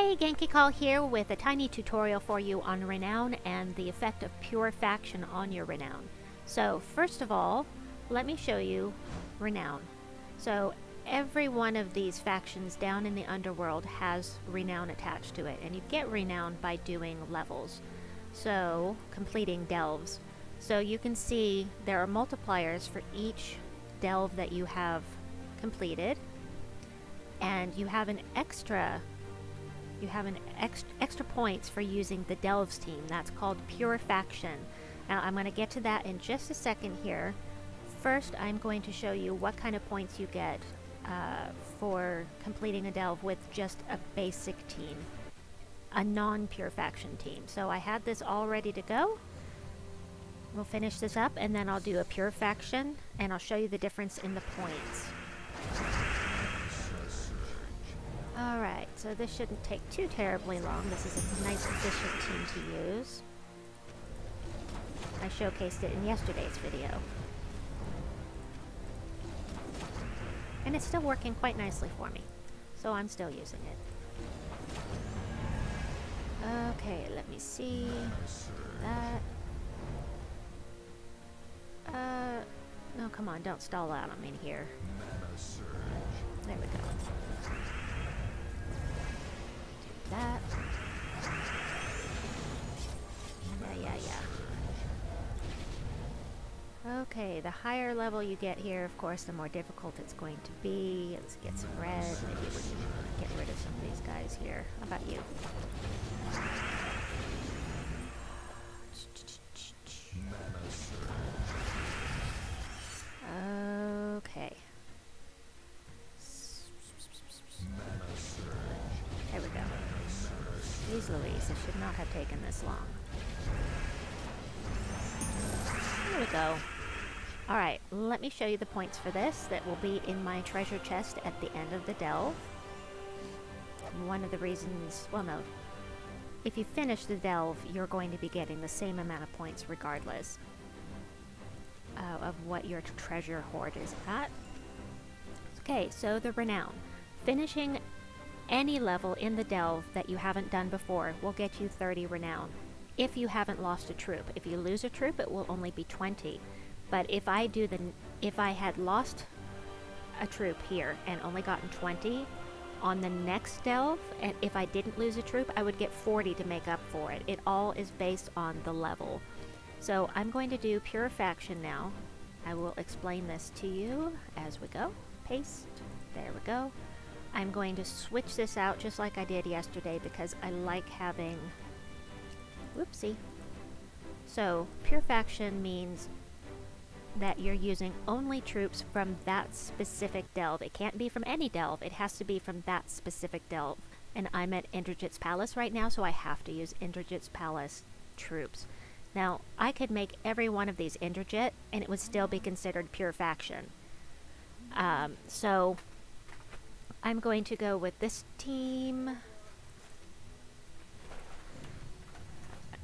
Hey, Genki Call here with a tiny tutorial for you on Renown and the effect of pure faction on your Renown. So first of all, let me show you Renown. So every one of these factions down in the underworld has Renown attached to it, and you get Renown by doing levels. So completing delves. So you can see there are multipliers for each delve that you have completed, and you have an extra points for using the Delves team. That's called Pure Faction. Now I'm going to get to that in just a second here. First, I'm going to show you what kind of points you get for completing a delve with just a basic team, a non-Pure Faction team. So I had this all ready to go. We'll finish this up and then I'll do a Pure Faction and I'll show you the difference in the points. Alright, so this shouldn't take too terribly long. This is a nice efficient team to use. I showcased it in yesterday's video. And it's still working quite nicely for me. So I'm still using it. Okay, let me see. That. No, come on, don't stall out on me here. There we go. That. Yeah. Okay, the higher level you get here, of course, the more difficult it's going to be. Let's get some red. Maybe we can get rid of some of these guys here. How about you? Okay. There we go. Jeez Louise, it should not have taken this long. There we go. Alright, let me show you the points for this that will be in my treasure chest at the end of the delve. One of the reasons, well no, if you finish the delve, you're going to be getting the same amount of points regardless of what your treasure hoard is at. Okay, so the Renown. Finishing any level in the delve that you haven't done before will get you 30 Renown. If you haven't lost a troop. If you lose a troop, it will only be 20. But if I had lost a troop here and only gotten 20 on the next delve, and if I didn't lose a troop, I would get 40 to make up for it. It all is based on the level. So I'm going to do Pure Faction now. I will explain this to you as we go. Paste. There we go. I'm going to switch this out just like I did yesterday because I like having... Whoopsie. So, Pure Faction means that you're using only troops from that specific delve. It can't be from any delve. It has to be from that specific delve. And I'm at Indrajit's Palace right now, so I have to use Indrajit's Palace troops. Now, I could make every one of these Indrajit, and it would still be considered Pure Faction. So... I'm going to go with this team.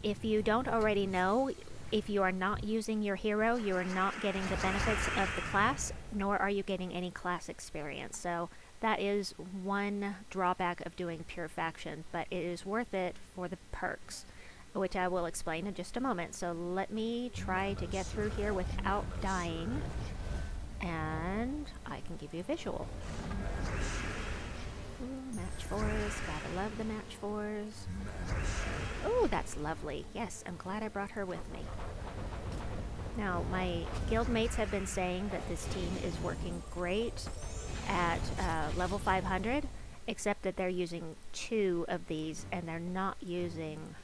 If you don't already know, if you are not using your hero, you are not getting the benefits of the class, nor are you getting any class experience. So that is one drawback of doing Pure Faction, but it is worth it for the perks, which I will explain in just a moment. So let me try to get through here without dying, and I can give you a visual. Ooh, match 4s, gotta love the match 4s. Oh, that's lovely. Yes, I'm glad I brought her with me. Now, my guild mates have been saying that this team is working great at level 500, except that they're using 2 of these and they're not using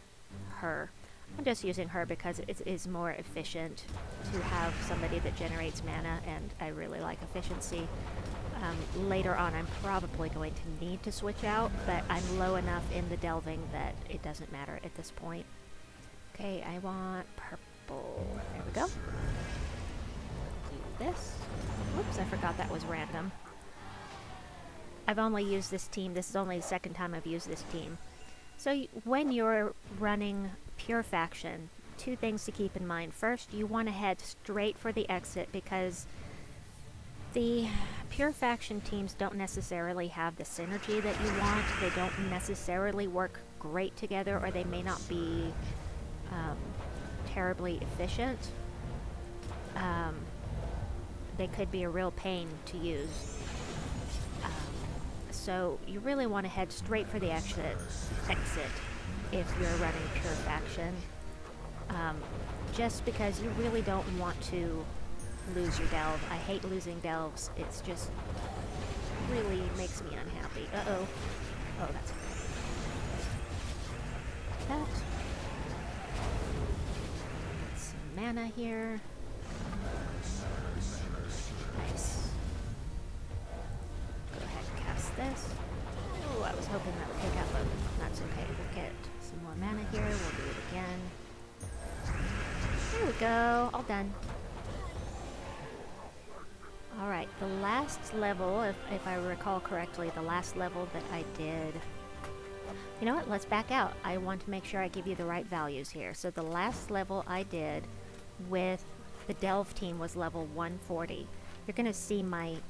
her. I'm just using her because it is more efficient to have somebody that generates mana, and I really like efficiency. Later on, I'm probably going to need to switch out, but I'm low enough in the delving that it doesn't matter at this point. Okay, I want purple. There we go. Do this. Whoops, I forgot that was random. I've only used this team. This is only the second time I've used this team. So when you're running Pure Faction, 2 things to keep in mind. First, you want to head straight for the exit because The pure faction teams don't necessarily have the synergy that you want. They don't necessarily work great together, or they may not be terribly efficient. They could be a real pain to use. So you really want to head straight for the exit if you're running pure faction. Just because you really don't want to lose your delve. I hate losing delves. It's just really makes me unhappy. Uh-oh. Oh, that's okay. That. Get some mana here. Nice. Go ahead and cast this. Oh, I was hoping that would take out, but that's okay. We'll get some more mana here. We'll do it again. There we go. All done. Alright, the last level, if I recall correctly, the last level that I did... You know what? Let's back out. I want to make sure I give you the right values here. So the last level I did with the Delve team was level 140. You're going to see my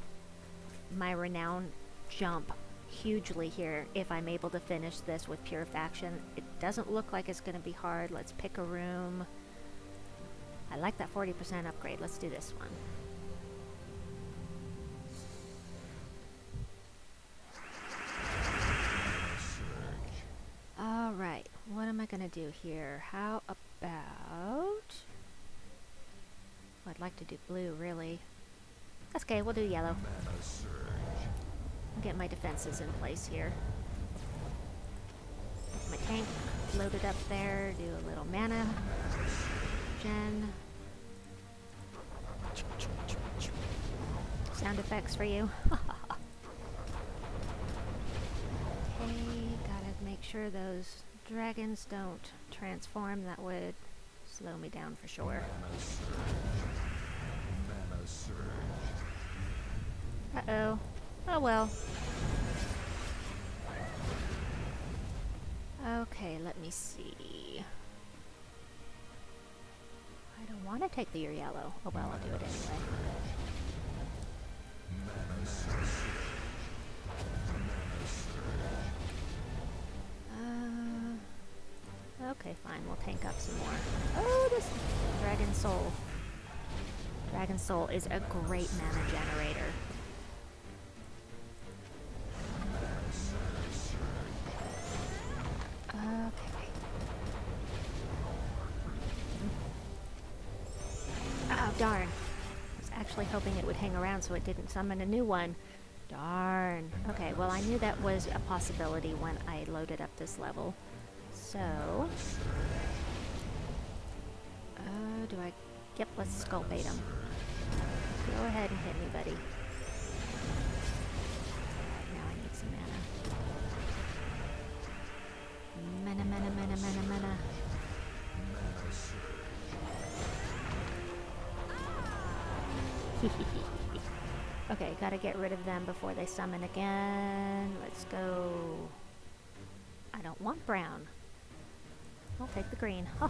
Renown jump hugely here if I'm able to finish this with pure faction. It doesn't look like it's going to be hard. Let's pick a room. I like that 40% upgrade. Let's do this one. Alright, what am I going to do here? How about... I'd like to do blue, really. That's okay, we'll do yellow. Get my defenses in place here. My tank loaded up there, do a little mana gen. Sound effects for you. Make sure those dragons don't transform. That would slow me down for sure. Uh-oh. Oh well. Okay, let me see. I don't want to take the yellow. Oh well, I'll do it anyway. Okay, fine. We'll tank up some more. Oh, this Dragon Soul. Dragon Soul is a great mana generator. Okay. Oh, darn. I was actually hoping it would hang around so it didn't summon a new one. Darn. Okay, well, I knew that was a possibility when I loaded up this level. So, do I... Yep, let's skull bait him. Go ahead and hit me, buddy. Alright, now I need some mana. Mana. Okay, gotta get rid of them before they summon again. Let's go... I don't want brown. I'll take the green. Huh.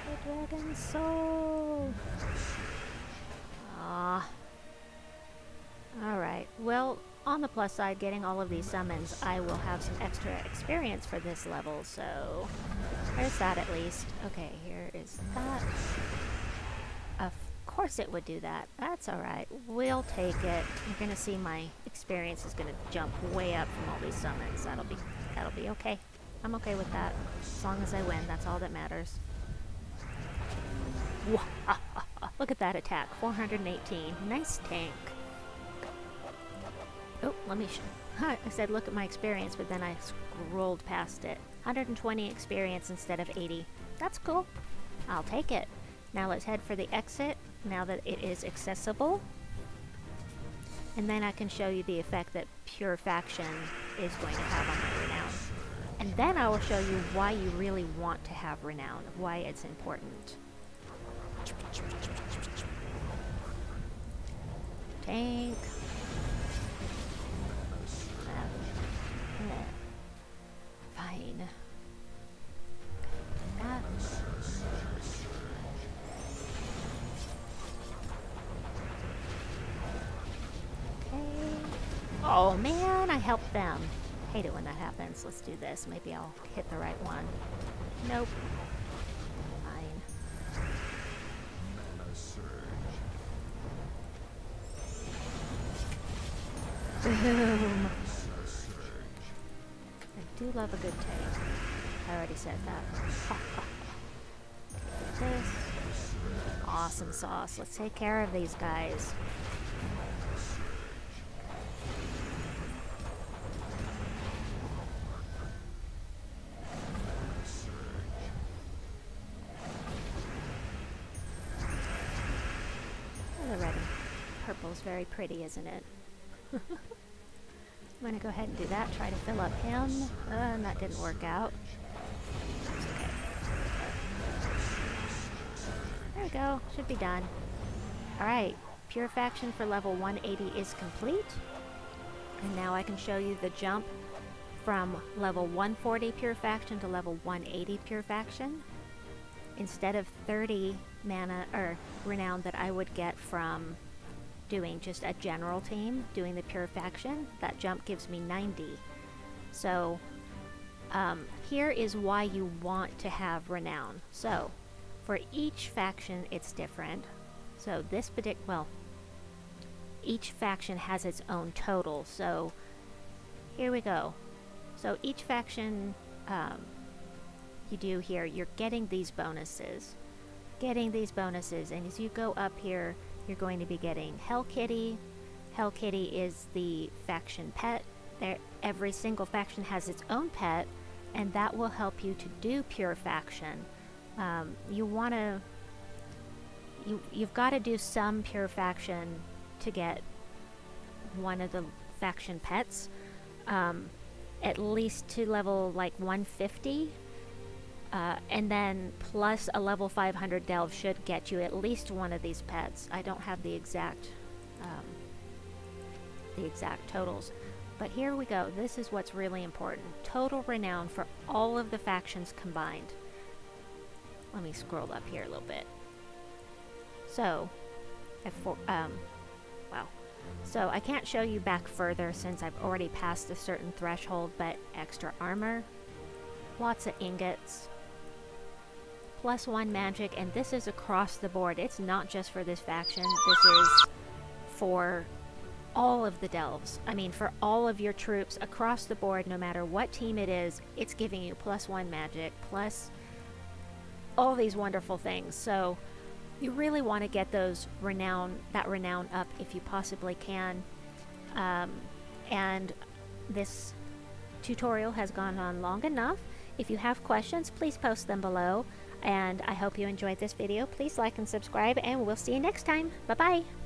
The Dragon Soul! Ah. Alright, well, on the plus side, getting all of these summons, I will have some extra experience for this level, so there's that at least. Okay, here is that. Of course it would do that. That's alright. We'll take it. You're gonna see my experience is gonna jump way up from all these summons. That'll be okay. I'm okay with that. As long as I win, that's all that matters. Look at that attack. 418. Nice tank. Oh, let me I said look at my experience, but then I scrolled past it. 120 experience instead of 80. That's cool. I'll take it. Now let's head for the exit, now that it is accessible. And then I can show you the effect that pure faction is going to have on my Renown. And then I will show you why you really want to have Renown, why it's important. Tank. Fine. Oh man, I helped them. Hate it when that happens. Let's do this. Maybe I'll hit the right one. Nope. Fine. Boom. I do love a good taste. I already said that. This. Awesome sauce. Let's take care of these guys. Oh, the red and purple's very pretty, isn't it? I'm gonna go ahead and do that. Try to fill up him. And that didn't work out. It's okay. There we go. Should be done. Alright. Purifaction for level 180 is complete. And now I can show you the jump from level 140 Purifaction to level 180 Purifaction. Instead of 30 mana or renown that I would get from doing just a general team, doing the Purifaction, that jump gives me 90. So here is why you want to have renown. So for each faction it's different. So this each faction has its own total. So here we go. So each faction you do here, you're getting these bonuses. And as you go up here, you're going to be getting Hell Kitty. Hell Kitty is the faction pet. Every single faction has its own pet, and that will help you to do Purifaction. You've got to do some Purifaction to get one of the faction pets, at least to level like 150. And then plus a level 500 delve should get you at least one of these pets. I don't have the exact totals, but here we go. This is what's really important. Total renown for all of the factions combined. Let me scroll up here a little bit. So, so I can't show you back further since I've already passed a certain threshold, but extra armor, lots of ingots, +1 magic, and this is across the board. It's not just for this faction. This is for all of the delves. I mean, for all of your troops across the board, no matter what team it is, it's giving you +1 magic, plus all these wonderful things. So you really want to get that renown up if you possibly can. And this tutorial has gone on long enough. If you have questions, please post them below. And I hope you enjoyed this video. Please like and subscribe, and we'll see you next time. Bye-bye.